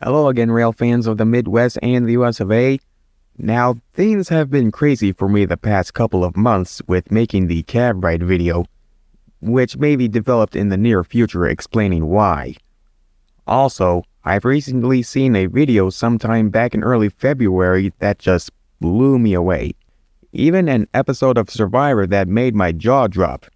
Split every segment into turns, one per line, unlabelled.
Hello again, rail fans of the Midwest and the US of A. Now, things have been crazy for me the past couple of months with making the cab ride video, which may be developed in the near future explaining why. Also, I've recently seen a video sometime back in early February that just blew me away. Even an episode of Survivor that made my jaw drop.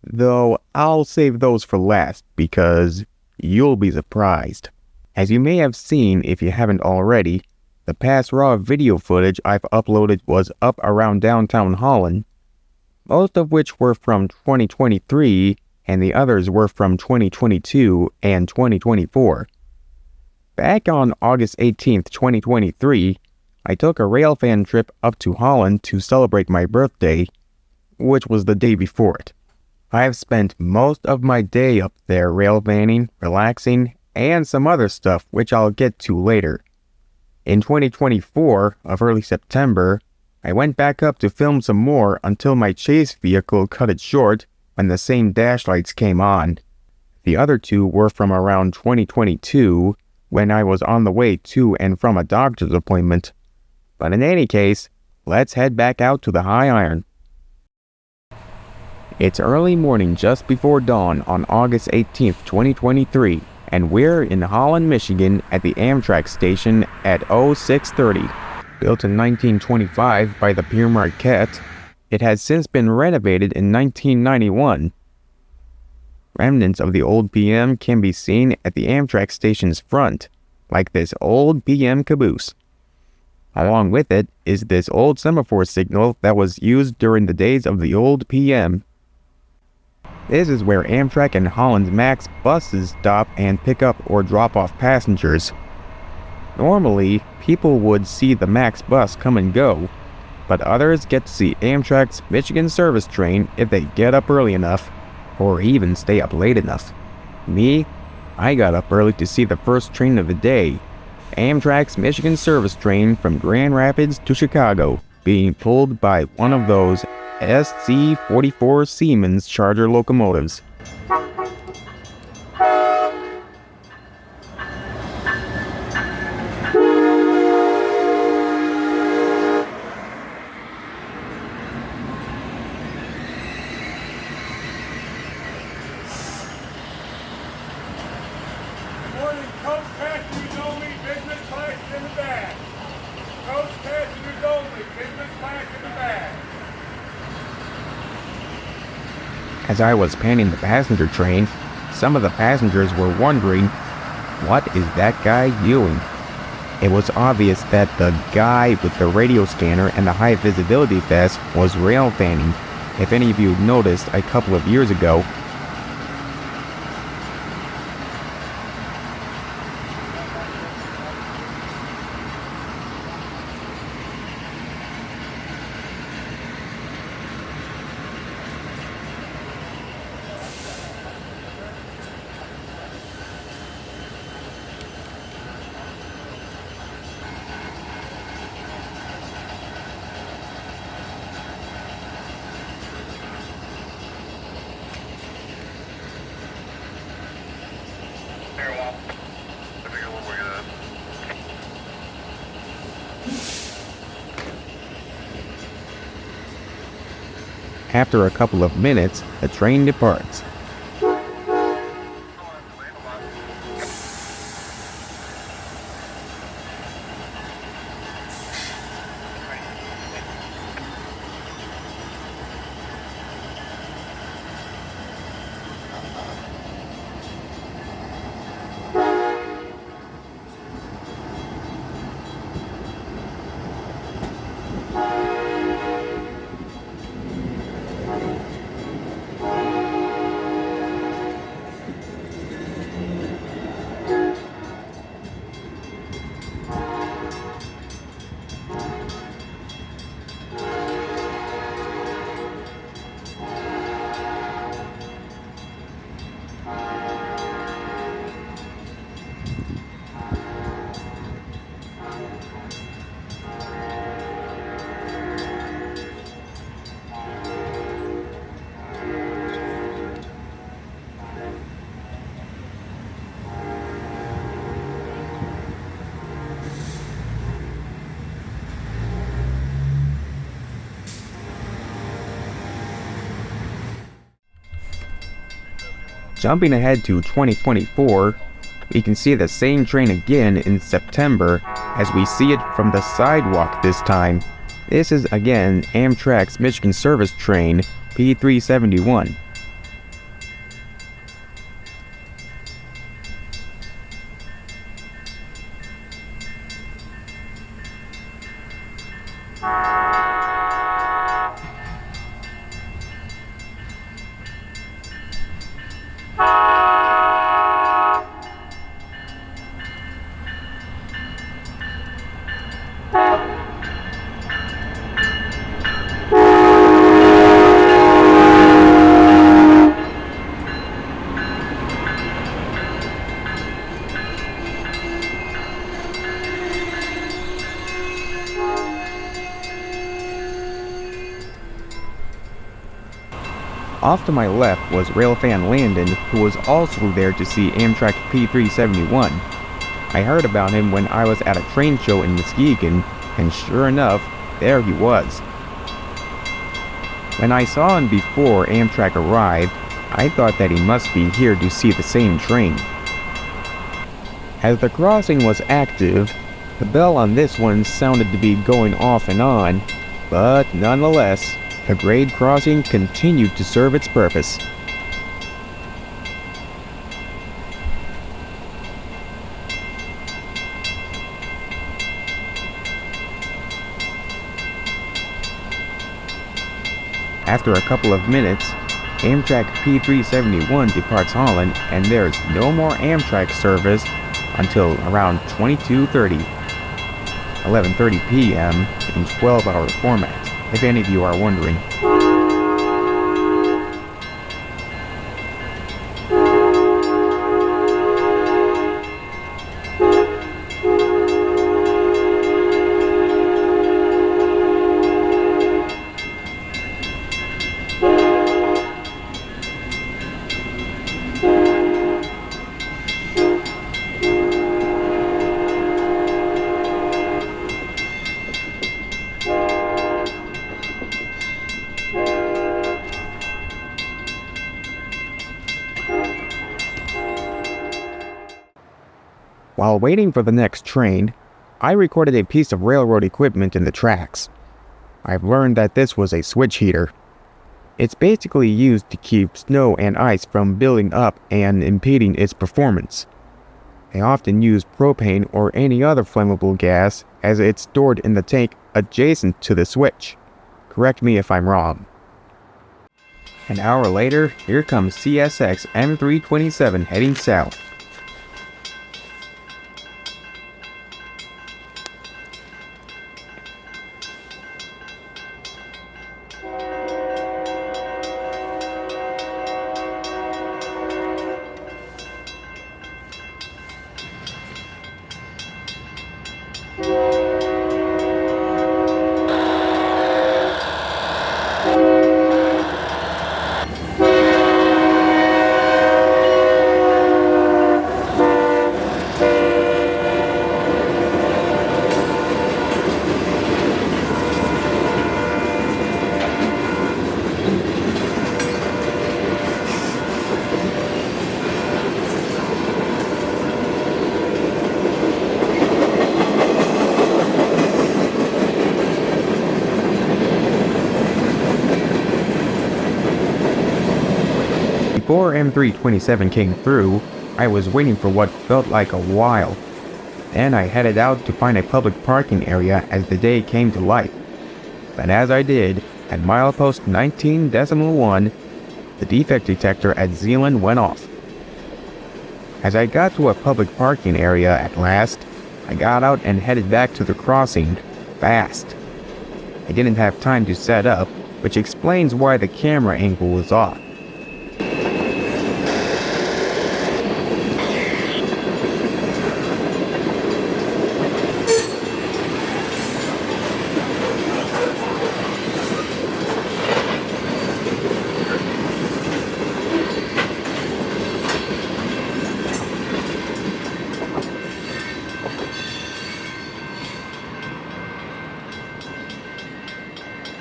Though I'll save those for last because you'll be surprised. As you may have seen if you haven't already, the past raw video footage I've uploaded was up around downtown Holland, most of which were from 2023 and the others were from 2022 and 2024. Back on August 18th, 2023, I took a Railfan trip up to Holland to celebrate my birthday, which was the day before it. I've spent most of my day up there railvanning, relaxing, and some other stuff which I'll get to later. In 2024, of early September, I went back up to film some more until my chase vehicle cut it short when the same dash lights came on. The other two were from around 2022 when I was on the way to and from a doctor's appointment. But in any case, let's head back out to the high iron. It's early morning just before dawn on August 18th, 2023, and we're in Holland, Michigan at the Amtrak station at 0630. Built in 1925 by the Pierre Marquette, it has since been renovated in 1991. Remnants of the old PM can be seen at the Amtrak station's front, like this old PM caboose. Along with it is this old semaphore signal that was used during the days of the old PM. This is where Amtrak and Holland's Max buses stop and pick up or drop off passengers. Normally, people would see the Max bus come and go, but others get to see Amtrak's Michigan service train if they get up early enough, or even stay up late enough. Me, I got up early to see the first train of the day, Amtrak's Michigan service train from Grand Rapids to Chicago, being pulled by one of those SC-44 Siemens Charger locomotives. As I was panning the passenger train, some of the passengers were wondering, what is that guy doing? It was obvious that the guy with the radio scanner and the high visibility vest was railfanning, if any of you noticed a couple of years ago. After a couple of minutes, the train departs. Jumping ahead to 2024, we can see the same train again in September as we see it from the sidewalk this time. This is again Amtrak's Michigan Service Train P371. Off to my left was Railfan-An, who was also there to see Amtrak P371. I heard about him when I was at a train show in Muskegon, and sure enough, there he was. When I saw him before Amtrak arrived, I thought that he must be here to see the same train. As the crossing was active, the bell on this one sounded to be going off and on, but nonetheless, the grade crossing continued to serve its purpose. After a couple of minutes, Amtrak P371 departs Holland, and there's no more Amtrak service until around 22:30, 11:30 p.m. in 12-hour format, if any of you are wondering. While waiting for the next train, I recorded a piece of railroad equipment in the tracks. I've learned that this was a switch heater. It's basically used to keep snow and ice from building up and impeding its performance. They often use propane or any other flammable gas as it's stored in the tank adjacent to the switch. Correct me if I'm wrong. An hour later, here comes CSX M327 heading south. Before M327 came through, I was waiting for what felt like a while. Then I headed out to find a public parking area as the day came to light. But as I did, at milepost 19.1, the defect detector at Zeeland went off. As I got to a public parking area at last, I got out and headed back to the crossing, fast. I didn't have time to set up, which explains why the camera angle was off.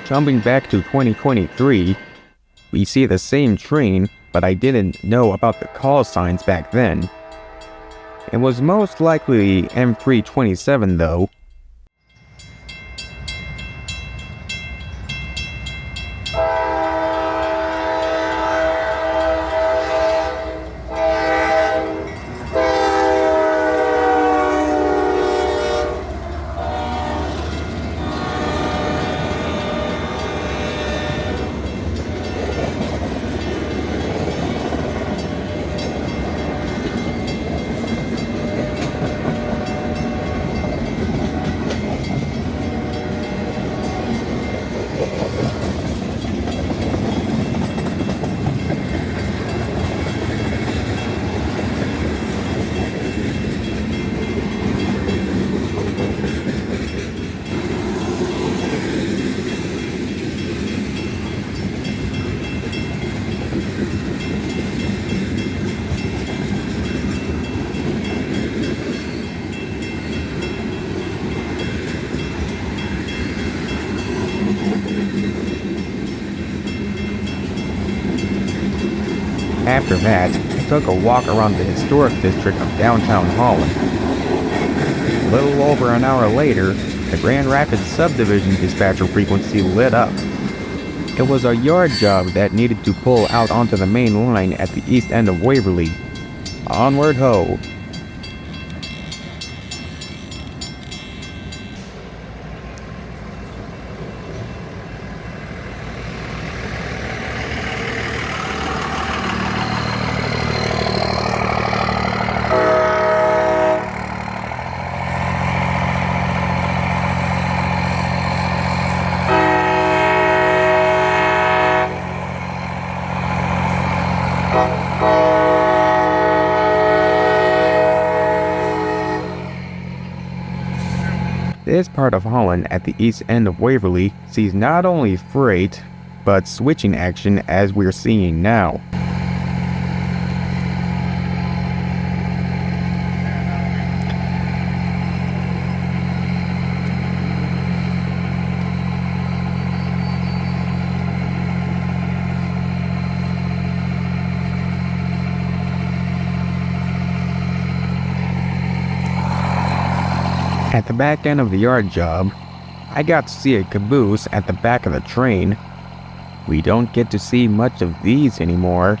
Jumping back to 2023, we see the same train, but I didn't know about the call signs back then. It was most likely M327 though. After that, I took a walk around the historic district of downtown Holland. A little over an hour later, the Grand Rapids subdivision dispatcher frequency lit up. It was a yard job that needed to pull out onto the main line at the east end of Waverly. Onward ho! This part of Holland at the east end of Waverly sees not only freight, but switching action as we're seeing now. At the back end of the yard job, I got to see a caboose at the back of the train. We don't get to see much of these anymore.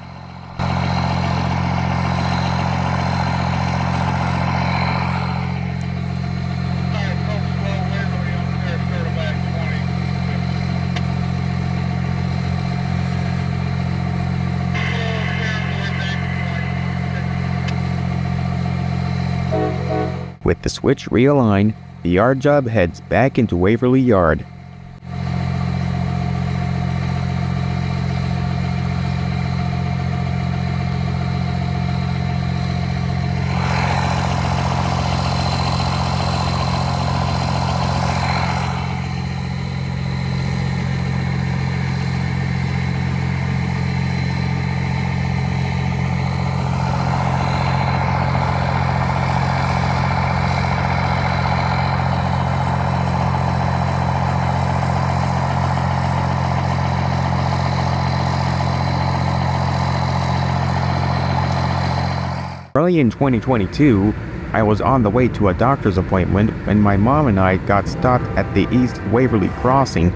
With the switch realigned, the yard job heads back into Waverly Yard. Early in 2022, I was on the way to a doctor's appointment when my mom and I got stopped at the East Waverly crossing.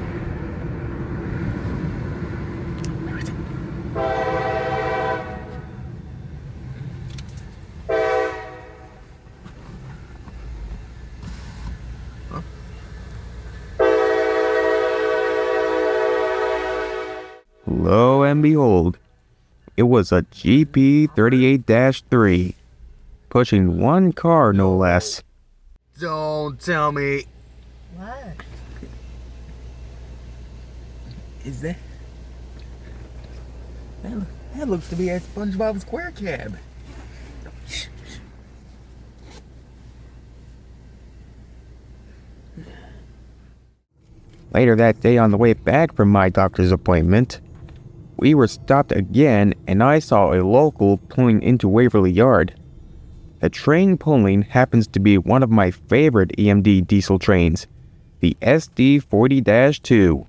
Lo and behold, it was a GP38-3, pushing one car no less.
Don't tell me.
What?
Is that looks to be a SpongeBob Square cab.
Later that day on the way back from my doctor's appointment, we were stopped again and I saw a local pulling into Waverly Yard. The train pulling happens to be one of my favorite EMD diesel trains, the SD40-2,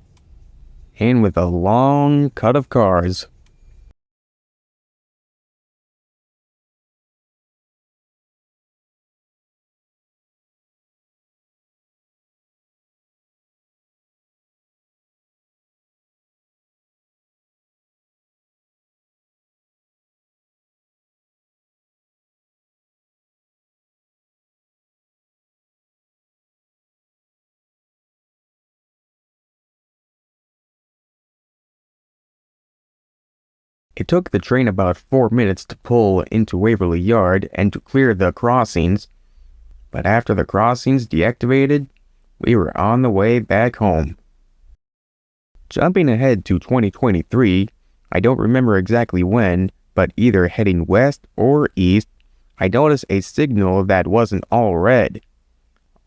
and with a long cut of cars. It took the train about 4 minutes to pull into Waverly Yard and to clear the crossings, but after the crossings deactivated, we were on the way back home. Jumping ahead to 2023, I don't remember exactly when, but either heading west or east, I noticed a signal that wasn't all red.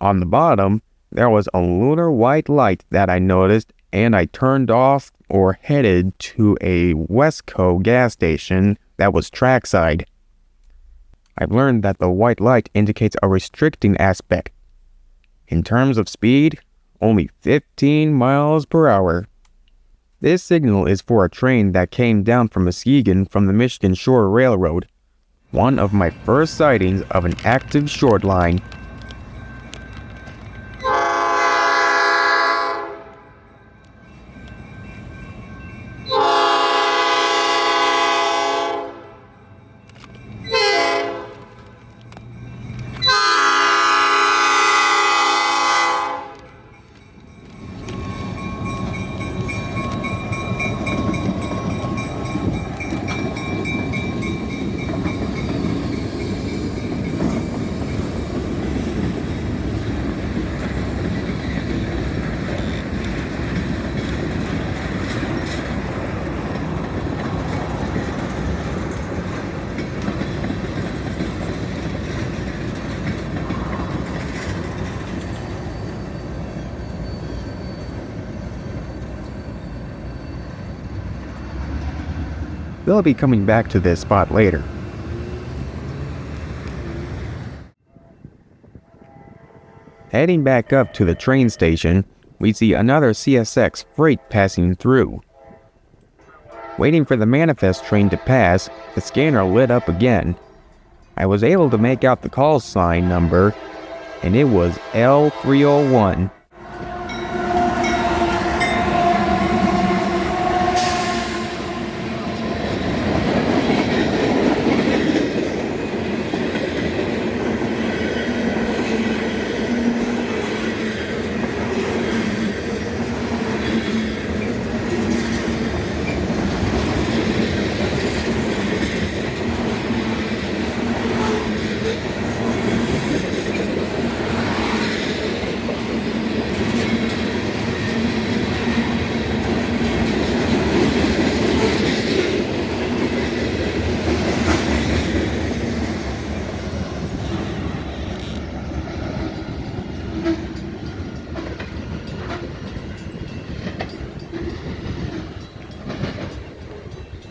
On the bottom, there was a lunar white light that I noticed, and I turned off or headed to a Westco gas station that was trackside. I've learned that the white light indicates a restricting aspect. In terms of speed, only 15 miles per hour. This signal is for a train that came down from Muskegon from the Michigan Shore Railroad, one of my first sightings of an active short line. They'll be coming back to this spot later. Heading back up to the train station, we see another CSX freight passing through. Waiting for the manifest train to pass, the scanner lit up again. I was able to make out the call sign number, and it was L301.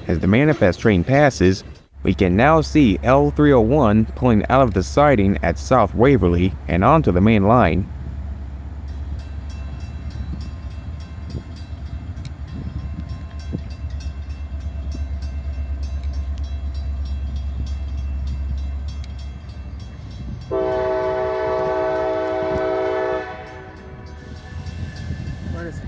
As the manifest train passes, we can now see L301 pulling out of the siding at South Waverly and onto the main line.
What is it?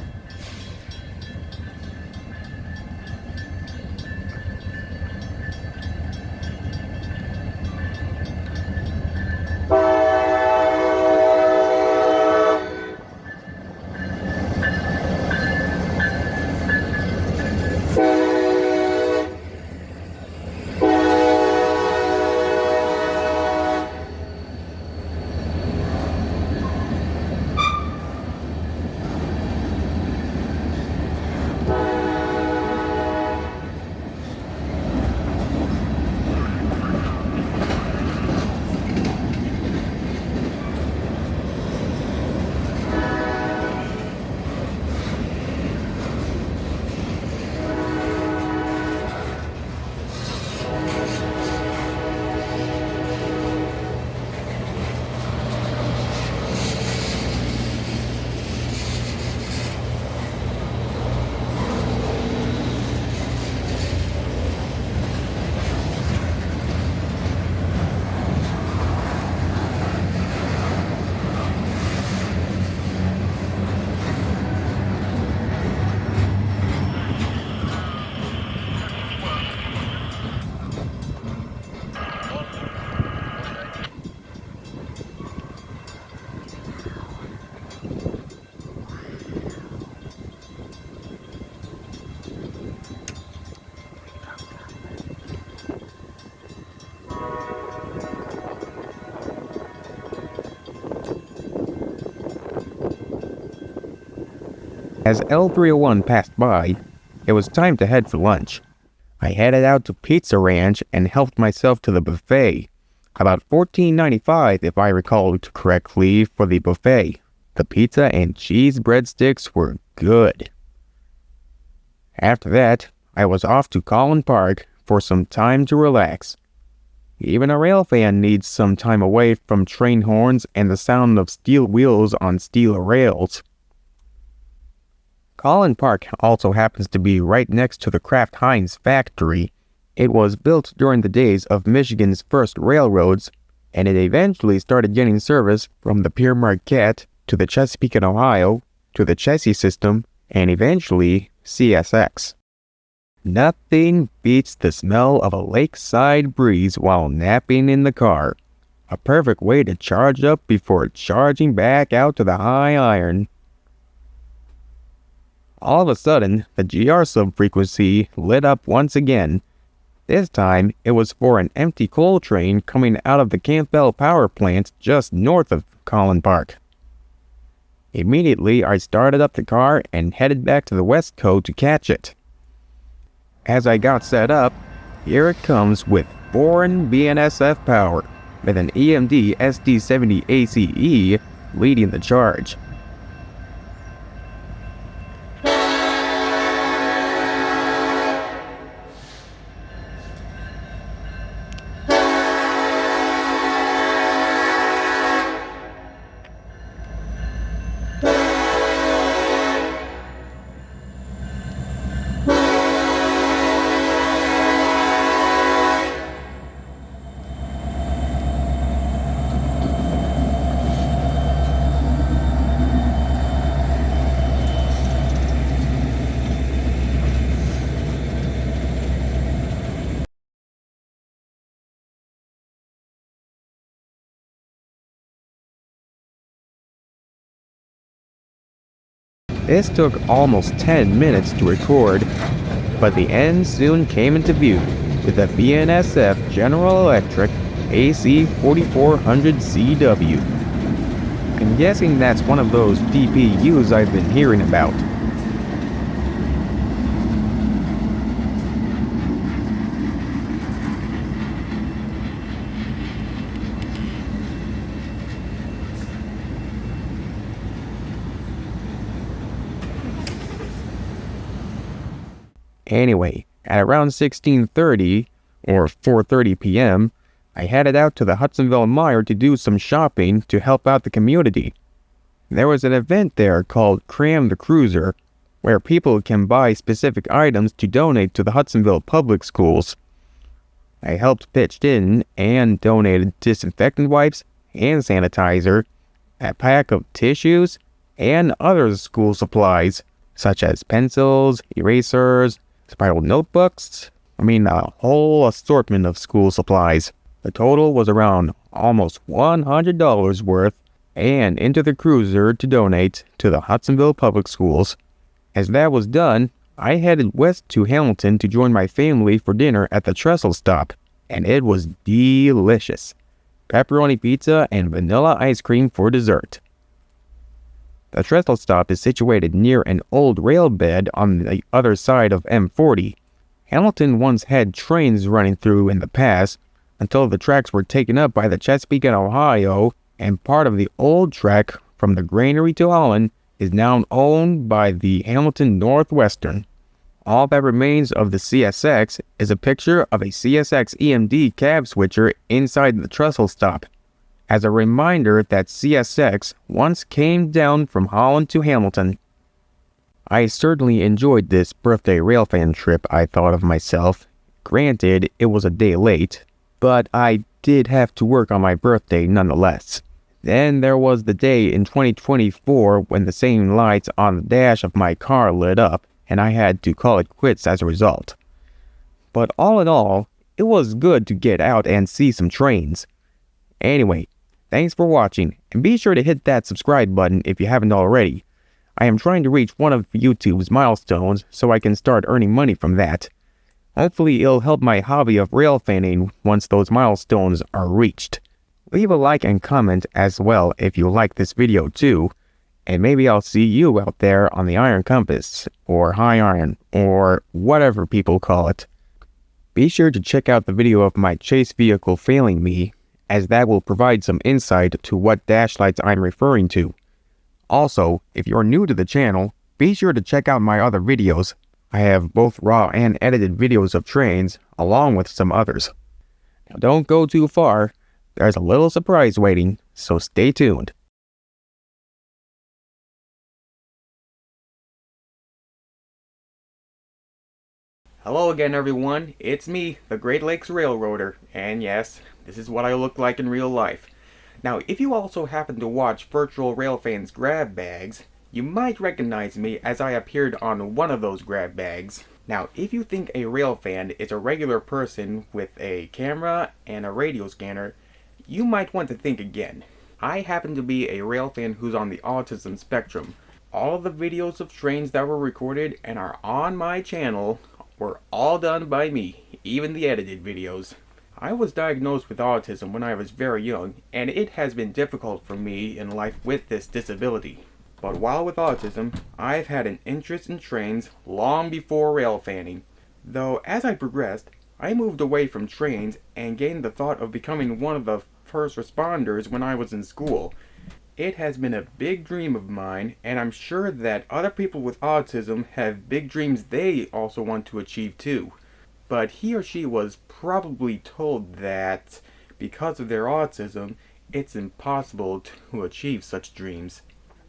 As L301 passed by, it was time to head for lunch. I headed out to Pizza Ranch and helped myself to the buffet. About $14.95 if I recall correctly for the buffet. The pizza and cheese breadsticks were good. After that, I was off to Collin Park for some time to relax. Even a rail fan needs some time away from train horns and the sound of steel wheels on steel rails. Collin Park also happens to be right next to the Kraft Heinz factory. It was built during the days of Michigan's first railroads, and it eventually started getting service from the Pere Marquette to the Chesapeake and Ohio, to the Chessie system, and eventually CSX. Nothing beats the smell of a lakeside breeze while napping in the car. A perfect way to charge up before charging back out to the high iron. All of a sudden, the GR subfrequency lit up once again. This time, it was for an empty coal train coming out of the Campbell power plant just north of Collin Park. Immediately, I started up the car and headed back to the West Coast to catch it. As I got set up, here it comes with foreign BNSF power, with an EMD SD70 ACE leading the charge. This took almost 10 minutes to record, but the end soon came into view with the BNSF General Electric AC4400CW. I'm guessing that's one of those DPUs I've been hearing about. Anyway, at around 16:30 or 4:30 p.m., I headed out to the Hudsonville Mire to do some shopping to help out the community. There was an event there called Cram the Cruiser, where people can buy specific items to donate to the Hudsonville Public Schools. I helped pitch in and donated disinfectant wipes, hand sanitizer, a pack of tissues, and other school supplies, such as pencils, erasers, spiral notebooks, a whole assortment of school supplies. The total was around almost $100 worth, and into the cruiser to donate to the Hudsonville Public Schools. As that was done, I headed west to Hamilton to join my family for dinner at the Trestle Stop, and it was delicious. Pepperoni pizza and vanilla ice cream for dessert. The Trestle Stop is situated near an old rail bed on the other side of M40. Hamilton once had trains running through in the past until the tracks were taken up by the Chesapeake and Ohio, and part of the old track from the Granary to Holland is now owned by the Hamilton Northwestern. All that remains of the CSX is a picture of a CSX EMD cab switcher inside the Trestle Stop, as a reminder that CSX once came down from Holland to Hamilton. I certainly enjoyed this birthday Railfan trip, I thought of myself. Granted, it was a day late, but I did have to work on my birthday nonetheless. Then there was the day in 2024 when the same lights on the dash of my car lit up, and I had to call it quits as a result. But all in all, it was good to get out and see some trains. Anyway, thanks for watching, and be sure to hit that subscribe button if you haven't already. I am trying to reach one of YouTube's milestones so I can start earning money from that. Hopefully it'll help my hobby of railfanning once those milestones are reached. Leave a like and comment as well if you like this video too, and maybe I'll see you out there on the Iron Compass, or High Iron, or whatever people call it. Be sure to check out the video of my chase vehicle failing me, as that will provide some insight to what dash lights I'm referring to. Also, if you're new to the channel, be sure to check out my other videos. I have both raw and edited videos of trains, along with some others. Now don't go too far, there's a little surprise waiting, so stay tuned. Hello again everyone, it's me, the Great Lakes Railroader, and yes, this is what I look like in real life. Now if you also happen to watch Virtual Railfan's grab bags, you might recognize me as I appeared on one of those grab bags. Now if you think a railfan is a regular person with a camera and a radio scanner, you might want to think again. I happen to be a railfan who's on the autism spectrum. All of the videos of trains that were recorded and are on my channel were all done by me, even the edited videos. I was diagnosed with autism when I was very young, and it has been difficult for me in life with this disability. But while with autism, I've had an interest in trains long before railfanning. Though as I progressed, I moved away from trains and gained the thought of becoming one of the first responders when I was in school. It has been a big dream of mine, and I'm sure that other people with autism have big dreams they also want to achieve too. But he or she was probably told that because of their autism, it's impossible to achieve such dreams.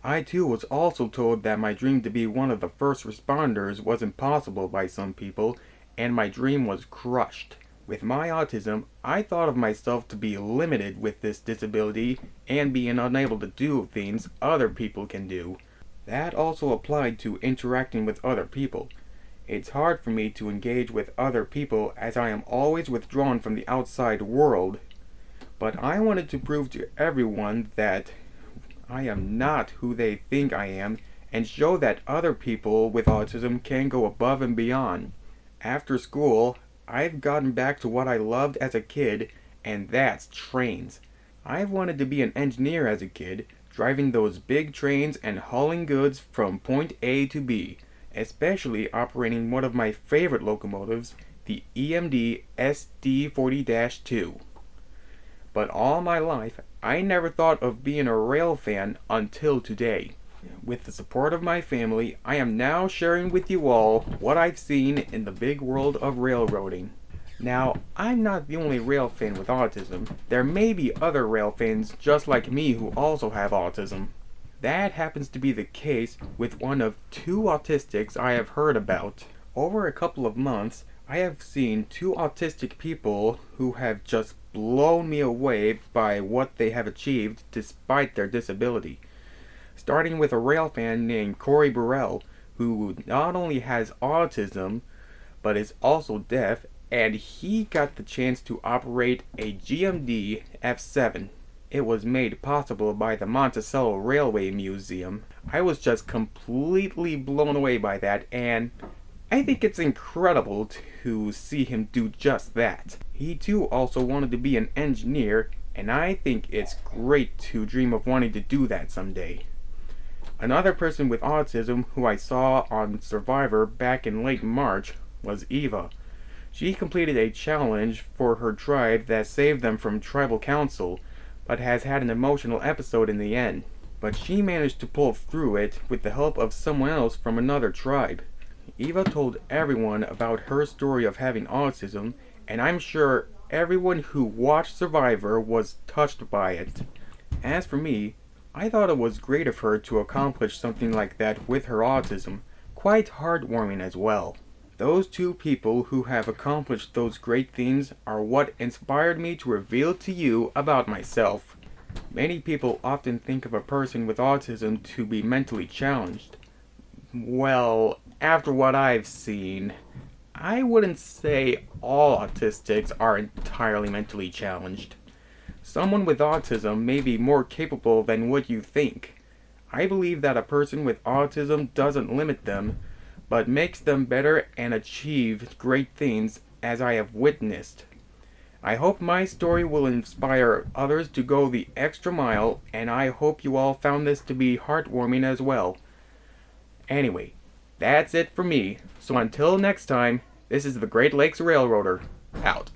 I too was also told that my dream to be one of the first responders was impossible by some people, and my dream was crushed. With my autism, I thought of myself to be limited with this disability and being unable to do things other people can do. That also applied to interacting with other people. It's hard for me to engage with other people as I am always withdrawn from the outside world. But I wanted to prove to everyone that I am not who they think I am and show that other people with autism can go above and beyond. After school, I've gotten back to what I loved as a kid, and that's trains. I've wanted to be an engineer as a kid, driving those big trains and hauling goods from point A to B, especially operating one of my favorite locomotives, the EMD SD40-2. But all my life, I never thought of being a railfan until today. With the support of my family, I am now sharing with you all what I've seen in the big world of railroading. Now, I'm not the only railfan with autism. There may be other railfans just like me who also have autism. That happens to be the case with one of two autistics I have heard about. Over a couple of months, I have seen two autistic people who have just blown me away by what they have achieved despite their disability. Starting with a railfan named Corey Burrell, who not only has autism, but is also deaf, and he got the chance to operate a GMD F7. It was made possible by the Monticello Railway Museum. I was just completely blown away by that, and I think it's incredible to see him do just that. He too also wanted to be an engineer, and I think it's great to dream of wanting to do that someday. Another person with autism who I saw on Survivor back in late March was Eva. She completed a challenge for her tribe that saved them from tribal council, but has had an emotional episode in the end. But she managed to pull through it with the help of someone else from another tribe. Eva told everyone about her story of having autism, and I'm sure everyone who watched Survivor was touched by it. As for me, I thought it was great of her to accomplish something like that with her autism, quite heartwarming as well. Those two people who have accomplished those great things are what inspired me to reveal to you about myself. Many people often think of a person with autism to be mentally challenged. Well, after what I've seen, I wouldn't say all autistics are entirely mentally challenged. Someone with autism may be more capable than what you think. I believe that a person with autism doesn't limit them, but makes them better and achieve great things, as I have witnessed. I hope my story will inspire others to go the extra mile, and I hope you all found this to be heartwarming as well. Anyway, that's it for me. So until next time, this is the Great Lakes Railroader, out.